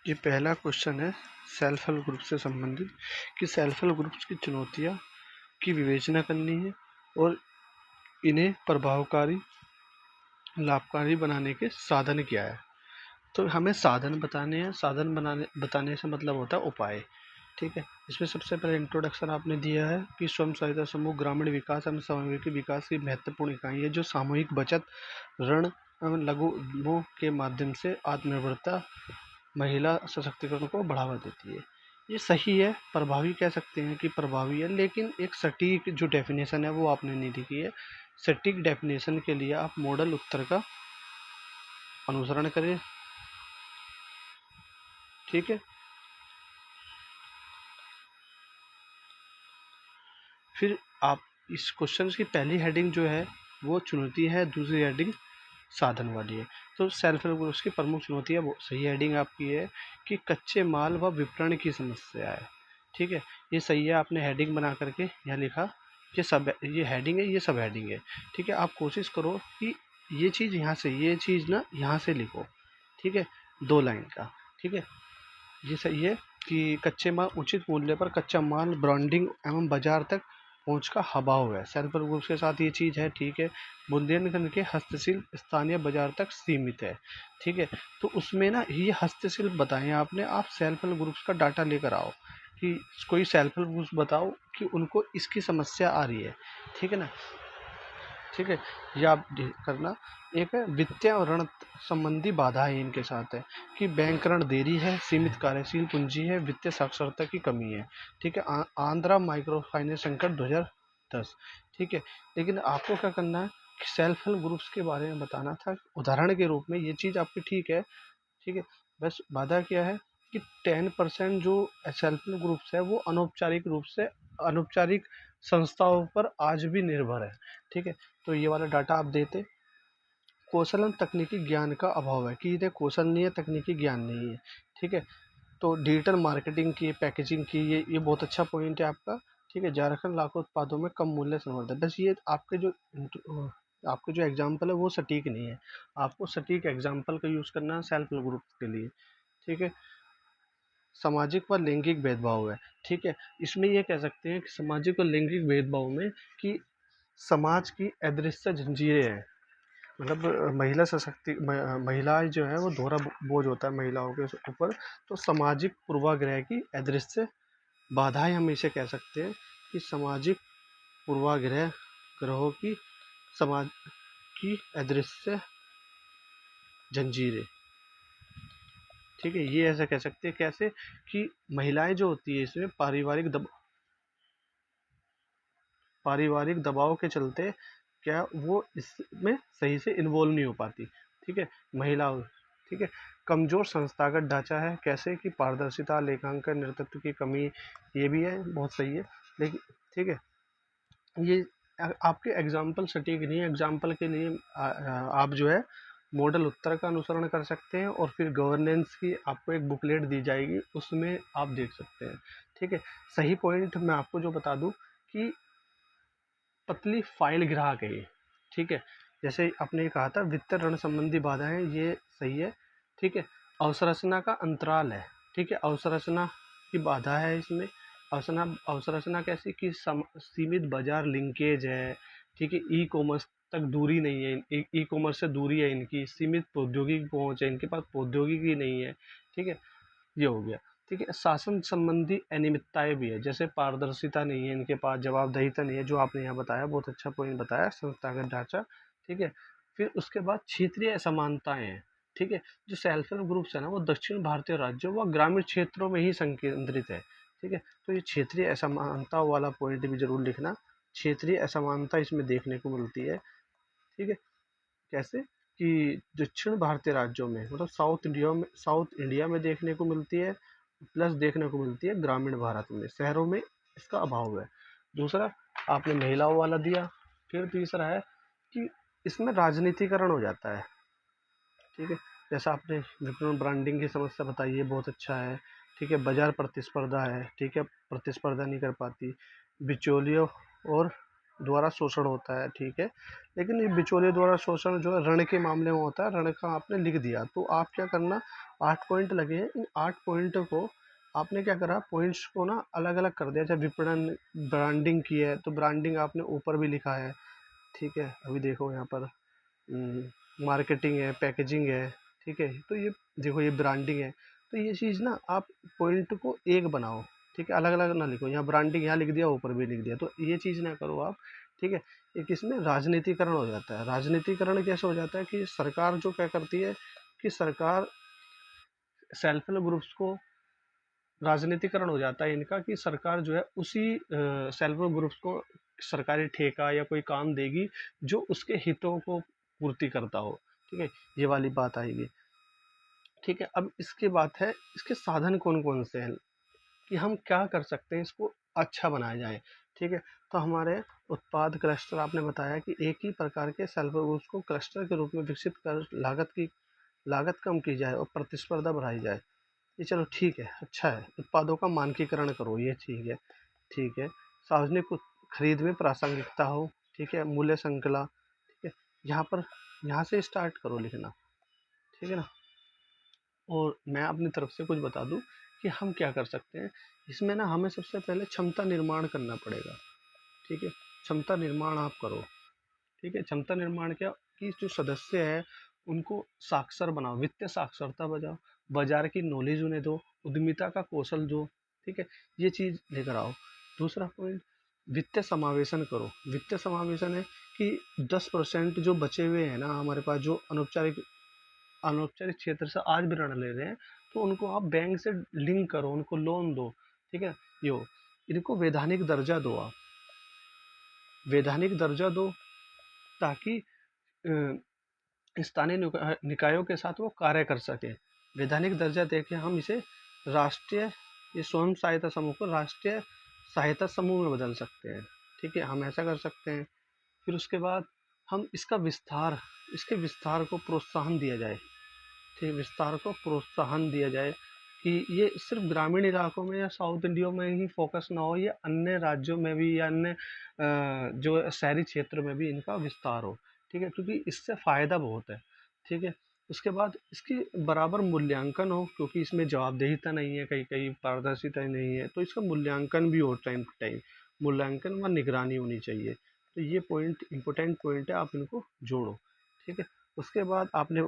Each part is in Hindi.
ये पहला क्वेश्चन है सेल्फ हेल्प ग्रुप से संबंधित कि सेल्फ हेल्प ग्रुप्स की चुनौतियाँ की विवेचना करनी है और इन्हें प्रभावकारी लाभकारी बनाने के साधन क्या है। तो हमें साधन बताने हैं। साधन बताने से मतलब होता है उपाय। ठीक है, इसमें सबसे पहले इंट्रोडक्शन आपने दिया है कि स्वयं सहायता समूह ग्रामीण विकास एवं सामूहिक विकास की महत्वपूर्ण इकाई है जो सामूहिक बचत ऋण एवं लघु उद्यमों के माध्यम से आत्मनिर्भरता महिला सशक्तिकरण को बढ़ावा देती है। ये सही है, प्रभावी कह सकते हैं कि प्रभावी है, लेकिन एक सटीक जो डेफिनेशन है वो आपने नहीं लिखी है। सटीक डेफिनेशन के लिए आप मॉडल उत्तर का अनुसरण करें। ठीक है, फिर आप इस क्वेश्चन की पहली हेडिंग जो है वो चुनौती है, दूसरी हेडिंग साधन वाली है। तो सेल्फ हेल्प ग्रुप्स की प्रमुख चुनौतियाँ, वो सही हेडिंग आपकी है कि कच्चे माल व विपणन की समस्या है। ठीक है, ये सही है, आपने हेडिंग बना करके यहाँ लिखा। ये हेडिंग है, ये सब हेडिंग है। ठीक है, आप कोशिश करो कि ये चीज़ यहाँ से, ये चीज़ ना यहाँ से लिखो। ठीक है, 2 लाइन का। ठीक है, ये सही है कि कच्चे माल उचित मूल्य पर कच्चा माल ब्रांडिंग एवं बाजार तक पहुंच का अभाव है। सेल्फ हेल्प ग्रुप्स के साथ ये चीज़ है। ठीक है, बुंदेलखंड के हस्तशिल्प स्थानीय बाजार तक सीमित है। ठीक है, तो उसमें ना ये हस्तशिल्प बताएं आपने। आप सेल्फ हेल्प ग्रुप्स का डाटा लेकर आओ कि कोई सेल्फ हेल्प ग्रुप्स बताओ कि उनको इसकी समस्या आ रही है। ठीक है ना। ठीक है, ये आप करना। एक है वित्तीय और ऋण संबंधी बाधाएं इनके साथ है कि बैंक ऋण देरी है, सीमित कार्यशील पूंजी है, वित्तीय साक्षरता की कमी है। ठीक है, आंध्रा माइक्रो फाइनेंस संकट 2010। ठीक है, लेकिन आपको क्या करना है कि सेल्फ हेल्प ग्रुप्स के बारे में बताना था उदाहरण के रूप में। ये चीज़ आपकी ठीक है। ठीक है, बस बाधा क्या है कि 10% जो सेल्फ हेल्प ग्रुप्स है वो अनौपचारिक रूप से अनौपचारिक संस्थाओं पर आज भी निर्भर है। ठीक है, तो ये वाला डाटा आप देते। कौशल एवं तकनीकी ज्ञान का अभाव है कि इन्हें कौशल नहीं है, तकनीकी ज्ञान नहीं है। ठीक है, तो डिजिटल मार्केटिंग की, पैकेजिंग की, ये बहुत अच्छा पॉइंट है आपका। ठीक है, झारखंड लाखों उत्पादों में कम मूल्य संवर्धन। बस ये आपके जो एग्जाम्पल है वो सटीक नहीं है। आपको सटीक एग्जाम्पल का यूज़ करना है सेल्फ हेल्प ग्रुप के लिए। ठीक है, सामाजिक व लैंगिक भेदभाव है। ठीक है, इसमें ये कह सकते हैं कि सामाजिक और लैंगिक भेदभाव में कि समाज की अदृश्य जंजीरें हैं। मतलब महिलाएं जो है वो दोहरा बोझ होता है महिलाओं के ऊपर। तो सामाजिक पूर्वाग्रह की अदृश्य बाधाएं हम इसे कह सकते हैं कि सामाजिक पूर्वाग्रह ग्रहों की समाज की अदृश्य जंजीरें। ठीक है, ये ऐसा कह सकते हैं। कैसे कि महिलाएं जो होती है इसमें पारिवारिक दबाव के चलते क्या वो इसमें सही से इन्वॉल्व नहीं हो पाती। ठीक है, महिला। ठीक है, कमजोर संस्थागत ढांचा है। कैसे कि पारदर्शिता, लेखांकन, नेतृत्व की कमी, ये भी है, बहुत सही है। लेकिन ठीक है, ये आपके एग्जाम्पल सटीक नहीं है। एग्जाम्पल के लिए आप जो है मॉडल उत्तर का अनुसरण कर सकते हैं और फिर गवर्नेंस की आपको एक बुकलेट दी जाएगी, उसमें आप देख सकते हैं। ठीक है, सही पॉइंट मैं आपको जो बता दूं कि पतली फाइल ग्राहक है ये। ठीक है, जैसे आपने कहा था वित्तीय ऋण संबंधी बाधाएं, ये सही है। ठीक है, अवसंरचना का अंतराल है। ठीक है, अवसंरचना की बाधा है इसमें। अवसंरचना कैसी कि सीमित बाजार लिंकेज है। ठीक है, ई कॉमर्स तक दूरी नहीं है, ई कॉमर्स से दूरी है इनकी, सीमित प्रौद्योगिकी पहुंच है, इनके पास प्रौद्योगिकी नहीं है। ठीक है, ये हो गया। ठीक है, शासन संबंधी अनियमितताएं भी है, जैसे पारदर्शिता नहीं है इनके पास, जवाबदेहिता नहीं है, जो आपने यहाँ बताया, बहुत अच्छा पॉइंट बताया, संस्थागत ढांचा। ठीक है, फिर उसके बाद क्षेत्रीय असमानताएं हैं। ठीक है, जो सेल्फ हेल्प ग्रुप्स है ना वो दक्षिण भारतीय राज्यों व ग्रामीण क्षेत्रों में ही संकेंद्रित है। ठीक है, तो ये क्षेत्रीय असमानता वाला पॉइंट भी जरूर लिखना। क्षेत्रीय असमानता इसमें देखने को मिलती है। ठीक है, कैसे कि दक्षिण भारतीय राज्यों में, मतलब साउथ इंडिया में देखने को मिलती है, प्लस देखने को मिलती है ग्रामीण भारत में, शहरों में इसका अभाव है। दूसरा आपने महिलाओं वाला दिया। फिर तीसरा है कि इसमें राजनीतिकरण हो जाता है। ठीक है, जैसा आपने विपणन ब्रांडिंग की समस्या बताई है, बहुत अच्छा है। ठीक है, बाजार प्रतिस्पर्धा है। ठीक है, प्रतिस्पर्धा नहीं कर पाती। बिचौलियों और द्वारा शोषण होता है, ठीक है। लेकिन ये बिचौलिए द्वारा शोषण जो है ऋण के मामले में होता है। ऋण का आपने लिख दिया, तो आप क्या करना, 8 पॉइंट लगे हैं, इन 8 पॉइंट को आपने क्या करा, पॉइंट्स को ना अलग अलग कर दिया। जब विपणन ब्रांडिंग की है तो ब्रांडिंग आपने ऊपर भी लिखा है, ठीक है। अभी देखो यहाँ पर मार्केटिंग है, पैकेजिंग है, ठीक है। तो ये देखो ये ब्रांडिंग है। तो ये चीज़ ना आप पॉइंट को एक बनाओ, ठीक है, अलग अलग ना लिखो। यहाँ ब्रांडिंग यहाँ लिख दिया, ऊपर भी लिख दिया, तो ये चीज़ ना करो आप, ठीक है। एक इसमें राजनीतिकरण हो जाता है। राजनीतिकरण कैसे हो जाता है कि सरकार जो क्या करती है कि सरकार सेल्फ हेल्प ग्रुप्स को, राजनीतिकरण हो जाता है इनका कि सरकार जो है उसी सेल्फ हेल्प ग्रुप्स को सरकारी ठेका या कोई काम देगी जो उसके हितों को पूर्ति करता हो, ठीक है। ये वाली बात आएगी, ठीक है। अब इसके बात है इसके साधन कौन कौन से हैं कि हम क्या कर सकते हैं इसको अच्छा बनाया जाए, ठीक है। तो हमारे उत्पाद क्लस्टर आपने बताया कि एक ही प्रकार के सेल्फ हेल्प ग्रुप्स को क्लस्टर के रूप में विकसित कर लागत कम की जाए और प्रतिस्पर्धा बढ़ाई जाए। ये चलो ठीक है, अच्छा है। उत्पादों का मानकीकरण करो, ये ठीक है, ठीक है। सार्वजनिक खरीद में प्रासंगिकता हो, ठीक है। मूल्य श्रृंखला, ठीक है। यहाँ पर यहाँ से स्टार्ट करो लिखना, ठीक है ना। और मैं अपनी तरफ से कुछ बता दूं कि हम क्या कर सकते हैं इसमें ना। हमें सबसे पहले क्षमता निर्माण करना पड़ेगा, ठीक है। क्षमता निर्माण आप करो, ठीक है। क्षमता निर्माण क्या कि जो सदस्य है उनको साक्षर बनाओ, वित्तीय साक्षरता बजाओ, बाजार की नॉलेज उन्हें दो, उद्यमिता का कौशल दो, ठीक है। ये चीज़ लेकर आओ। दूसरा पॉइंट, वित्तीय समावेशन करो। वित्तीय समावेशन है कि 10% जो बचे हुए हैं ना हमारे पास, जो अनौपचारिक अनौपचारिक क्षेत्र से आज भी ऋण ले रहे हैं, तो उनको आप बैंक से लिंक करो, उनको लोन दो, ठीक है। यो इनको वैधानिक दर्जा दो, आप वैधानिक दर्जा दो ताकि स्थानीय निकायों के साथ वो कार्य कर सके। वैधानिक दर्जा देके हम इसे राष्ट्रीय, ये स्वयं सहायता समूह को राष्ट्रीय सहायता समूह में बदल सकते हैं, ठीक है। हम ऐसा कर सकते हैं। फिर उसके बाद हम इसके विस्तार को प्रोत्साहन दिया जाए, ठीक, विस्तार को प्रोत्साहन दिया जाए कि ये सिर्फ ग्रामीण इलाकों में या साउथ इंडिया में ही फोकस ना हो, ये अन्य राज्यों में भी या अन्य जो शहरी क्षेत्र में भी इनका विस्तार हो, ठीक है। क्योंकि इससे फ़ायदा बहुत है, ठीक है। उसके बाद इसकी बराबर मूल्यांकन हो, क्योंकि इसमें जवाबदेहिता नहीं है, कहीं कहीं पारदर्शिता नहीं है, तो इसका मूल्यांकन भी हो टाइम टू टाइम। मूल्यांकन व निगरानी होनी चाहिए। तो ये पॉइंट इंपॉर्टेंट पॉइंट है, आप इनको जोड़ो, ठीक है। उसके बाद आपने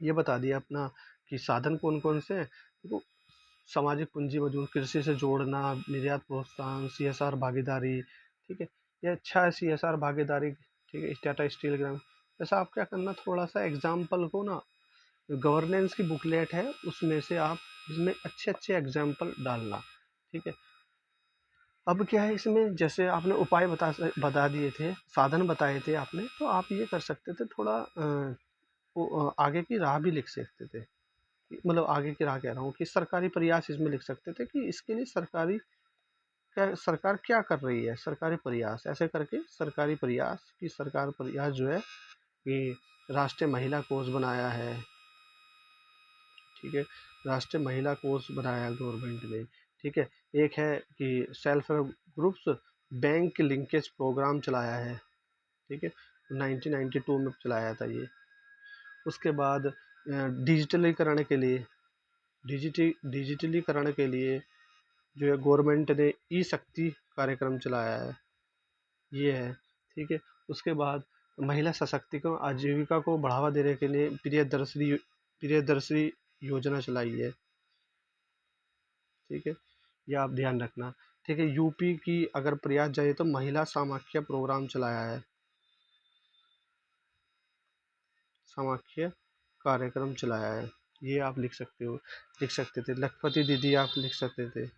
ये बता दिया अपना कि साधन कौन कौन से हैं। देखो, सामाजिक पूंजी मजबूत, कृषि से जोड़ना, निर्यात प्रोत्साहन, सीएसआर भागीदारी, ठीक है। ये अच्छा है सीएसआर भागीदारी, ठीक है। टाटा स्टील ग्राम, ऐसा आप क्या करना, थोड़ा सा एग्जाम्पल को ना, गवर्नेंस की बुकलेट है उसमें से आप इसमें अच्छे अच्छे एग्जाम्पल डालना, ठीक है। अब क्या है इसमें, जैसे आपने उपाय बता दिए थे, साधन बताए थे आपने, तो आप ये कर सकते थे थोड़ा आगे की राह भी लिख सकते थे। मतलब आगे की राह कह रहा हूँ कि सरकारी प्रयास इसमें लिख सकते थे कि इसके लिए सरकार क्या कर रही है, सरकारी प्रयास ऐसे करके, सरकारी प्रयास की सरकार प्रयास जो है कि राष्ट्रीय महिला कोष बनाया है, ठीक है। राष्ट्रीय महिला कोष बनाया है गवर्नमेंट ने, ठीक है। एक है कि self help groups bank linkage programme चलाया है, ठीक है। 1992 में चलाया था ये। उसके बाद डिजिटलीकरण के लिए, डिजिटलीकरण के लिए जो है गवर्नमेंट ने ई शक्ति कार्यक्रम चलाया है, ये है, ठीक है। उसके बाद महिला सशक्तिकरण आजीविका को बढ़ावा देने के लिए प्रियदर्शनी योजना चलाई है, ठीक है। ये आप ध्यान रखना, ठीक है। यूपी की अगर प्रयास जाए तो महिला सामाख्य प्रोग्राम चलाया है, सामाख्य कार्यक्रम चलाया है, ये आप लिख सकते थे। लखपति दीदी आप लिख सकते थे,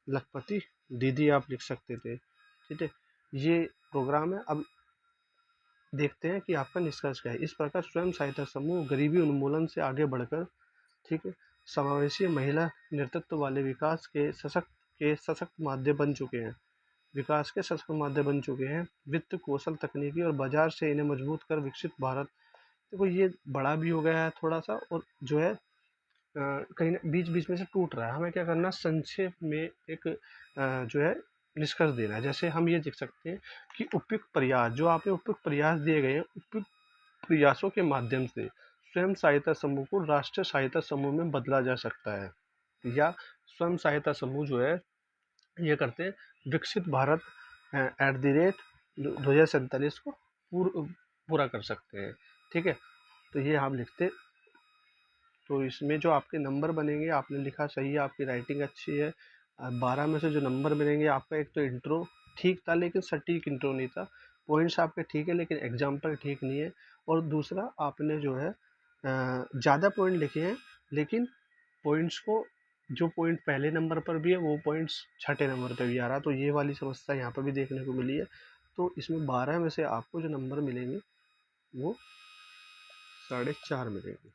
लखपति दीदी आप लिख सकते थे, ठीक है। ये प्रोग्राम है। अब देखते हैं कि आपका निष्कर्ष क्या है। इस प्रकार स्वयं सहायता समूह गरीबी उन्मूलन से आगे बढ़कर, ठीक है, समावेशी महिला नेतृत्व वाले विकास के सशक्त माध्यम बन चुके हैं। वित्त कौशल, तकनीकी और बाजार से इन्हें मजबूत कर विकसित भारत, देखो ये बड़ा भी हो गया है थोड़ा सा, और जो है कहीं बीच बीच में से टूट रहा है। हमें क्या करना, संक्षेप में एक जो है निष्कर्ष देना है। जैसे हम ये देख सकते हैं कि उपयुक्त प्रयास, जो आपने उपयुक्त प्रयास दिए गए हैं, उपयुक्त प्रयासों के माध्यम से स्वयं सहायता समूह को राष्ट्रीय सहायता समूह में बदला जा सकता है, या स्वयं सहायता समूह जो है ये करते हैं विकसित भारत @2047 को पूरा कर सकते हैं। ठीक है, तो ये हम लिखते। तो इसमें जो आपके नंबर बनेंगे, आपने लिखा सही है, आपकी राइटिंग अच्छी है। 12 में से जो नंबर मिलेंगे आपका, एक तो इंट्रो ठीक था लेकिन सटीक इंट्रो नहीं था, पॉइंट्स आपके ठीक है लेकिन एग्जाम्पल ठीक नहीं है, और दूसरा आपने जो है ज़्यादा पॉइंट लिखे हैं लेकिन पॉइंट्स को, जो पॉइंट पहले नंबर पर भी है वो पॉइंट्स छठे नंबर पर भी आ रहा, तो ये वाली समस्या यहाँ पर भी देखने को मिली है। तो इसमें 12 में से आपको जो नंबर मिलेंगे वो 4.5 मिलेंगे।